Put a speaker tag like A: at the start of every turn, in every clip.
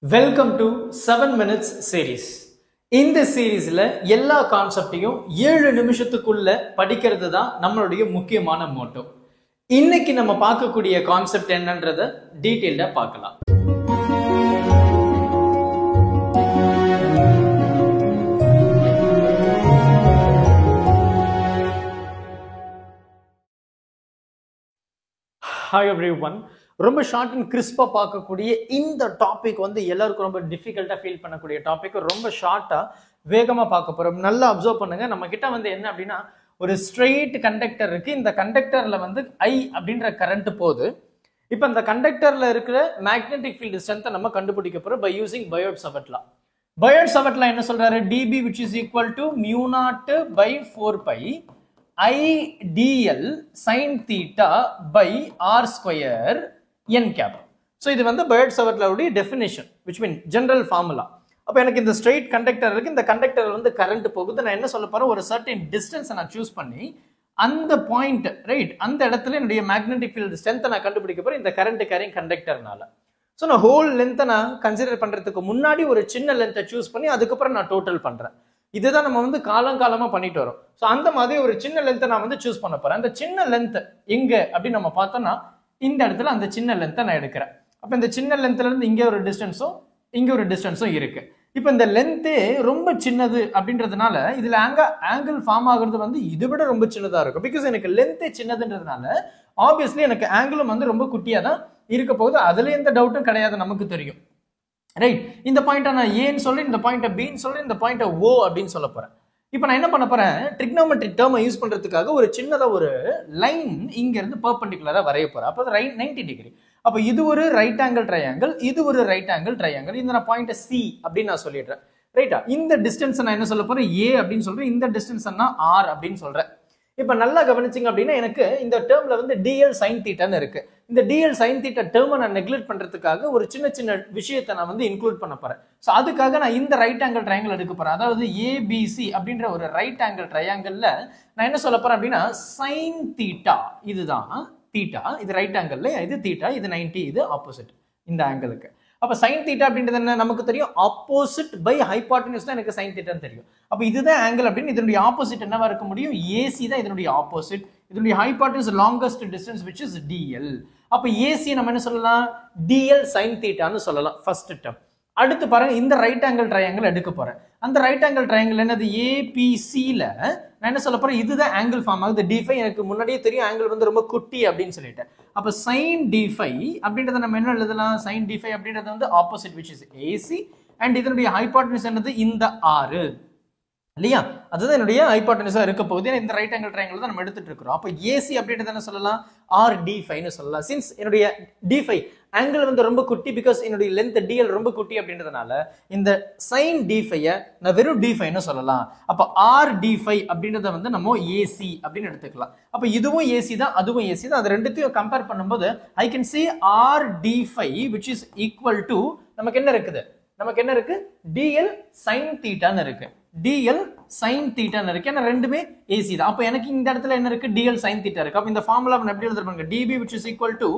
A: Welcome to 7 minutes series. இந்த சீரீஸ்ல எல்லா கான்செப்டையும் 7 நிமிஷத்துக்குள்ள படிக்கிறது தான் நம்மளுடைய முக்கியமான மோட்டோ. இன்னைக்கு நம்ம பார்க்கக்கூடிய கான்செப்ட் என்னன்றத டீடைல்டா பார்க்கலாம். Hi everyone. ரொம்ப ஷார்ட் அண்ட் கிறிஸ்பா பார்க்கக்கூடிய இந்த டாபிக் வந்து எல்லாருக்கும் ரொம்ப டிஃபிகல்ட்டா ஃபீல் பண்ணக்கூடிய டாபிக். ரொம்ப ஷார்ட்டா வேகமா பார்க்க போறோம். நல்லா அப்சர்வ் பண்ணுங்க. நம்ம கிட்ட வந்து என்ன அப்படின்னா ஒரு ஸ்ட்ரெயிட் கண்டக்டர் இருக்கு. இந்த கண்டக்டர்ல வந்து ஐ அப்படின்ற கரண்ட் போகுது. இப்போ இந்த கண்டக்டர்ல இருக்கிற மேக்னெட்டிக் ஃபீல்டு ஸ்ட்ரென்த்தை நம்ம கண்டுபிடிக்க போறோம் பை யூசிங் பயோட்-சாவர்ட் லா. பயோட்-சாவர்ட் லா என்ன சொல்றாரு? dB which is equal to mu naught by 4 pi I dl sin theta by r square n cap. So இது வந்து பயோட்-சாவர்ட் லா உடைய definition which mean general formula. அப்ப எனக்கு இந்த ஸ்ட்ரெயிட் கண்டக்டர் இருக்கு. இந்த கண்டக்டர் வந்து கரண்ட் போகுது. நான் என்ன சொல்ல போறேன்? ஒரு சர்டன் டிஸ்டன்ஸ் நான் சூஸ் பண்ணி அந்த பாயிண்ட் ரைட் அந்த இடத்துல என்னுடைய மேக்னெட்டிக் ஃபீல்ட் ஸ்ட்ரென்த் நான் கண்டுபிடிக்க போறேன் இந்த கரண்ட் கேரிங் கண்டக்டர்னால. ஸோ நான் ஹோல் லென்த்தை நான் கன்சிடர் பண்றதுக்கு முன்னாடி ஒரு சின்ன லென்த்தை சூஸ் பண்ணி அதுக்கப்புறம் நான் டோட்டல் பண்றேன். இதுதான் நம்ம வந்து காலங்காலமா பண்ணிட்டு வரோம். ஸோ அந்த மாதிரி ஒரு சின்ன லென்த்தை நான் வந்து சூஸ் பண்ண போறேன். அந்த சின்ன லென்த் எங்க அப்படின்னு நம்ம பார்த்தோம்னா இந்த இடத்துல அந்த சின்ன லென்த்தை நான் எடுக்கிறேன். அப்ப இந்த சின்ன லென்த்ல இருந்து இங்க ஒரு டிஸ்டன்ஸும் இங்க ஒரு டிஸ்டன்ஸும் இருக்கு. இப்ப இந்த லென்த்தே ரொம்ப சின்னது அப்படின்றதுனால இதுல ஆங்கிள் ஃபார்ம் ஆகுறது வந்து இதை விட ரொம்ப சின்னதா இருக்கும். பிகாஸ் எனக்கு லென்த்தே சின்னதுன்றதுனால ஆப்வியஸ்லி எனக்கு ஆங்கிளும் வந்து ரொம்ப குட்டியா தான் இருக்க போகுது. அதுல எந்த டவுட்டும் கிடையாது, நமக்கு தெரியும் ரைட். இந்த பாயிண்ட்டை நான் ஏன்னு சொல்றேன், இந்த பாயிண்ட்டை பின்னு சொல்றேன், இந்த பாயிண்ட்டை ஓ அப்படின்னு சொல்ல போறேன். இப்போ நான் என்ன பண்ண போறேன்? ட்ரிக்னோமெட்ரிக் டேர்மை யூஸ் பண்றதுக்காக ஒரு சின்னதா ஒரு லைன் இங்க இருந்து பெர்பெண்டிகுலரா வரைய போறேன். அப்போ 90 டிகிரி. அப்போ இது ஒரு ரைட் ஆங்கிள் ட்ரையாங்கிள், இது ஒரு ரைட் ஆங்கிள் ட்ரையாங்கிள். இந்த நான் பாயிண்ட் சி அப்படின்னு நான் சொல்லிடுறேன் ரைட்டா. இந்த டிஸ்டன்ஸ் நான் என்ன சொல்ல போறேன்? ஏ அப்படின்னு சொல்றேன். இந்த டிஸ்டன்ஸ் ஆர் அப்படின்னு சொல்றேன். இப்ப நல்லா கவனிச்சிங்க அப்படின்னா எனக்கு இந்த டேர்ம்ல வந்து டிஎல் சைன் தீட்டான்னு இருக்கு. இந்த டிஎல் சைன் தீட்டா டேர்மை நான் நெக்லெக்ட் பண்றதுக்காக ஒரு சின்ன சின்ன விஷயத்தை நான் வந்து இன்க்ளூட் பண்ண போறேன். ஸோ அதுக்காக நான் இந்த ரைட் ஆங்கிள் ட்ரையாங்கிள் எடுக்க போறேன். அதாவது ஏபிசி அப்படின்ற ஒரு ரைட் ஆங்கிள் ட்ரையாங்கிள்ல நான் என்ன சொல்ல போறேன் அப்படின்னா சைன் தீட்டா, இதுதான் தீட்டா, இது ரைட் ஆங்கிள், இது தீட்டா, இது 90, இது ஆப்போசிட் இந்த ஆங்கிளுக்கு. அப்ப சைன் தீட்டா அப்படின்றது என்ன நமக்கு தெரியும்? ஆப்போசிட் பை ஹைபாட்டனியூஸ் தான் எனக்கு சைன் தீட்டான்னு தெரியும். அப்ப இதுதான் ஆங்கிள் அப்படின்னு இதனுடைய ஆப்போசிட் என்னவா இருக்க முடியும்? ஏசி தான் இதனுடைய ஆப்போசிட். இதனுடைய hypotenuse longest distance which is DL. அப்ப ஏசி நம்ம என்ன சொல்லலாம்? டிஎல் சைன் தீட்டான்னு சொல்லலாம் ஃபர்ஸ்ட் டேர்ம். அடுத்து பாருங்க, இந்த ரைட் ஆங்கிள் ட்ரையாங்கிள் எடுக்க போறேன். அந்த ரைட் ஆங்கிள் ட்ரையாங்கிள் என்னது? ஏபிசில நான் என்ன சொல்ல போறேன்? இதுதான் ஆங்கிள் ஃபார்ம் ஆகுது. d5 எனக்கு முன்னாடியே தெரியும் ஆங்கிள் வந்து ரொம்ப குட்டி அப்படின்னு சொல்லிட்டேன். அப்ப sin d5 அப்படின்றத நம்ம என்ன எழுதலாம்? sin d5 அப்படின்றது வந்து opposite which is AC and இதனுடைய ஹைபாட்டனியூஸ் என்னது? இந்த 6 இல்லையா? அதுதான் என்னுடைய ஹைபாட்டனியூஸா இருக்க போகுது. இந்த ரைட் ஆங்கிள் ட்ரையாங்கிள் தான் நம்ம எடுத்துட்டு இருக்கிறோம். அப்ப ஏசி அப்படின்றது என்ன சொல்லலாம்? ஆர் d5ன்னு சொல்லலாம். சின்ஸ் என்னுடைய d5 ஆங்கிள் வந்து ரொம்ப குட்டி, பிகாஸ் என்னுடைய லென்த் டிஎல் ரொம்ப குட்டி அப்படின்றதுனால இந்த sin d5 நான் வெறும் d5ன்னு சொல்லலாம். அப்ப ஆர் d5 அப்படின்றத வந்து நம்ம ஏசி அப்படின்னு எடுத்துக்கலாம். அப்ப இதுவும் ஏசி தான், அதுவும் ஏசி தான். அது ரெண்டுத்தையும் கம்பேர் பண்ணும்போது I can say R d5 which is equal to நமக்கு என்ன இருக்குது? நமக்கு என்ன இருக்கு? டிஎல் சைன் தீட்டான்னு இருக்கு. டிஎல் சைன் தீட்டான்னு இருக்கு. ஏன்னா ரெண்டுமே ஏசி தான். அப்ப எனக்கு இந்த இடத்துல என்ன இருக்கு? டிஎல் சைன் தீட்டா இருக்கு. அப்ப இந்த ஃபார்முலா நான் எப்படி எழுதுறேன்? DB which is equal to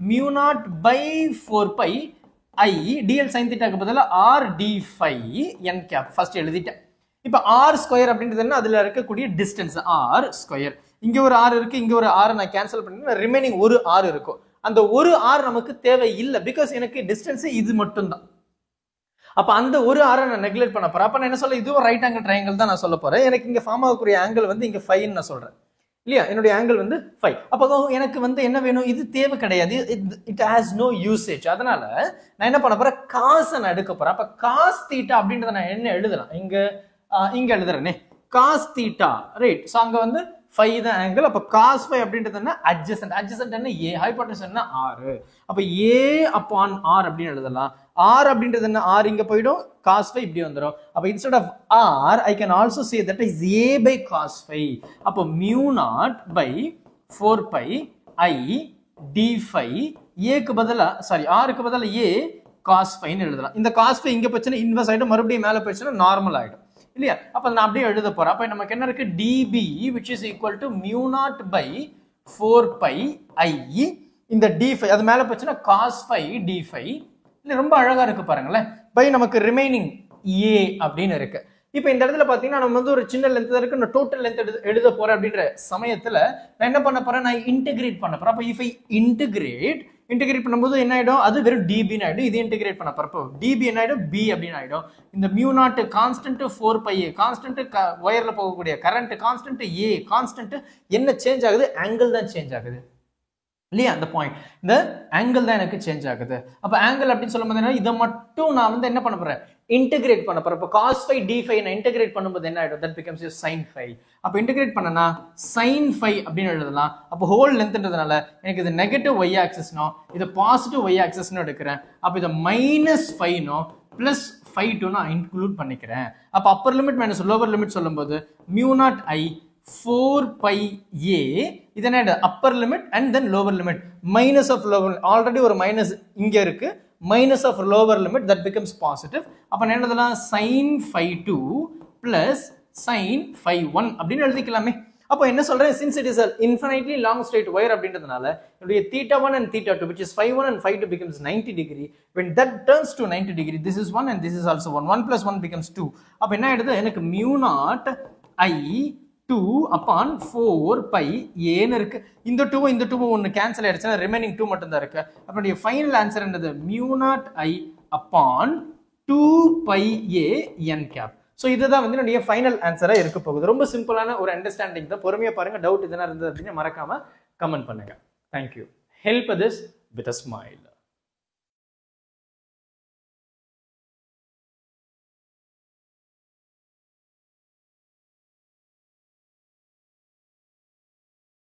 A: mu naught by 4 pi I dl sin theta க்கு பதிலா r d5 n cap first எழுதிட்டேன். இப்ப r ஸ்கொயர் அப்படின்றது என்ன? அதுல இருக்கக்கூடிய டிஸ்டன்ஸ் r ஸ்கொயர். இங்க ஒரு r இருக்கு, இங்க ஒரு r நான் கேன்சல் பண்ணிட்டேன். ரிமைனிங் ஒரு r இருக்கும். அந்த ஒரு r நமக்கு தேவை இல்லை, பிகாஸ் எனக்கு டிஸ்டன்ஸ் இது மட்டும் தான். அப்ப அந்த ஒரு ஆரை நான் நெக்லெக்ட் பண்ண போறேன். அப்ப நான் என்ன சொல்ல? இதுவும் ரைட் ஆங்கிள் ட்ரையாங்கிள் தான் நான் சொல்ல போறேன். எனக்கு இங்க ஃபார்ம் ஆகக்கூடிய ஆங்கிள் வந்து இங்க 5 நான் சொல்றேன் இல்லையா? என்னுடைய ஆங்கிள் வந்து 5. அப்போ எனக்கு வந்து என்ன வேணும்? இது தேவை கிடையாது, இட் ஹாஸ் நோ யூசேஜ். அதனால நான் என்ன பண்ண போறேன்? காஸ் நான் எடுக்க போறேன். அப்ப காஸ் தீட்டா அப்படின்றத நான் என்ன எழுதலாம்? இங்க எழுதுறேனே காஸ் தீட்டா ரைட். ஸோ அங்க வந்து 5 தான் ஆங்கிள். அப்ப cos 5 அப்படின்றது என்ன? adjacent. adjacent என்ன? a. ஹைபாட்டனியூஸ் என்ன? r. அப்ப a upon r அப்படின்னு எழுதலாம். r அப்படின்றது என்ன? r இங்க போய்டும், cos 5 இப்படி வந்துரும். அப்ப instead of r I can also say that is a by cos 5. அப்ப mu naught by 4 pi I d5 a க்கு பதிலா r க்கு பதிலா a cos 5 ன்னு எழுதலாம். இந்த cos 5 இங்க போச்சுன்னா இன்வெர்ஸ் ஆயிடும், மறுபடியும் மேல போச்சுன்னா நார்மல் ஆயிடும் இல்லையா? அப்ப நான் அப்படியே எழுத போறேன். அப்ப நமக்கு என்ன இருக்கு? dB which is equal to mu naught by 4 pi I இந்த d5 அது மேல போச்சுன்னா cos 5 d5 இல்லை ரொம்ப அழகா இருக்கு பாருங்களேன். பை நமக்கு ரிமைனிங் ஏ அப்படின்னு இருக்கு. இப்போ இந்த இடத்துல பாத்தீங்கன்னா நம்ம வந்து ஒரு சின்ன லென்த் இருக்கு, நான் டோட்டல் லென்த் எழுத போறேன் அப்படின்ற சமயத்துல நான் என்ன பண்ண போறேன், நான் இன்டிகிரேட் பண்ண போறேன். அப்ப இஃப் ஐ இன்டிகிரேட் பண்ணும்போது என்ன ஆயிடும், அது வெறும் டிபின்னு ஆயிடும். இது இன்டிகிரேட் பண்ண போறப்போ டிபி என்ன ஆயிடும், பி அப்படின்னு ஆயிடும். இந்த mu naught constant 4πa constant, ஒயர்ல போகக்கூடிய கரண்ட் கான்ஸ்டன்ட், ஏ கான்ஸ்டன்ட். என்ன சேஞ்ச் ஆகுது, ஆங்கிள் தான் சேஞ்ச் ஆகுது இல்லையா? அந்த பாயிண்ட், இந்த ஆங்கிள் தான் எனக்கு சேஞ்ச் ஆகுது. அப்ப ஆங்கிள் அப்படின்னு சொல்லும்போது என்ன, இதை மட்டும் நான் வந்து என்ன பண்ண போறேன், இன்டகிரேட் பண்ண போறேன். இப்போ cos phi d phi நான் இன்டகிரேட் பண்ணும்போது என்ன ஆயிடும், that becomes your sin phi. அப்ப இன்டகிரேட் பண்ணனா sin phi அப்படின்னு எழுதலாம். அப்போ ஹோல் லென்த்ன்றதுனால எனக்கு இது நெகட்டிவ் y ஆக்சிஸ் நோ, இது பாசிட்டிவ் y ஆக்சிஸ் நோ எடுக்கிறேன். அப்ப இத -5 நோ பிளஸ் 5 நான் இன்க்ளூட் பண்ணிக்கிறேன். அப்ப upper limit minus lower limit சொல்லும்போது mu naught I 4πa இது என்ன, upper limit and then lower limit, minus of lower, already ஒரு மைனஸ் இங்க இருக்கு, minus of lower limit that becomes positive. அப்ப என்ன எழுதலாம், sin phi 2 plus sin phi 1 அப்படின்னு எழுதிக்கலாமே. அப்போ என்ன சொல்றேன், since it is an infinitely long straight wire அப்படின்றதுனால என்னுடைய theta 1 and theta 2 which is phi 1 and phi 2 becomes 90 degree. When that turns to 90 degree, this is 1 and this is also 1. 1 plus 1 becomes 2. அப்ப என்ன ஆயிடுது, எனக்கு mu naught I 2 upon 4πa ன்னு இருக்கு. இந்த 2 இந்த 2 ஒன்னு கேன்சல் ஆயிடுச்சுனா ரிமைனிங் 2 மட்டும் தான் இருக்கு. அப்ப இந்த ஃபைனல் ஆன்சர் என்னது, mu naught I upon 2πa n cap. So இதுதான் வந்து என்னுடைய ஃபைனல் ஆன்சரா இருக்க போகுது. ரொம்ப சிம்பிளான ஒரு அண்டர்ஸ்டாண்டிங் தான். பொறுமையா பாருங்க. டவுட் எதனா இருந்தது அப்படின்னா மறக்காம கமெண்ட் பண்ணுங்க. Thank you. Help this with a smile.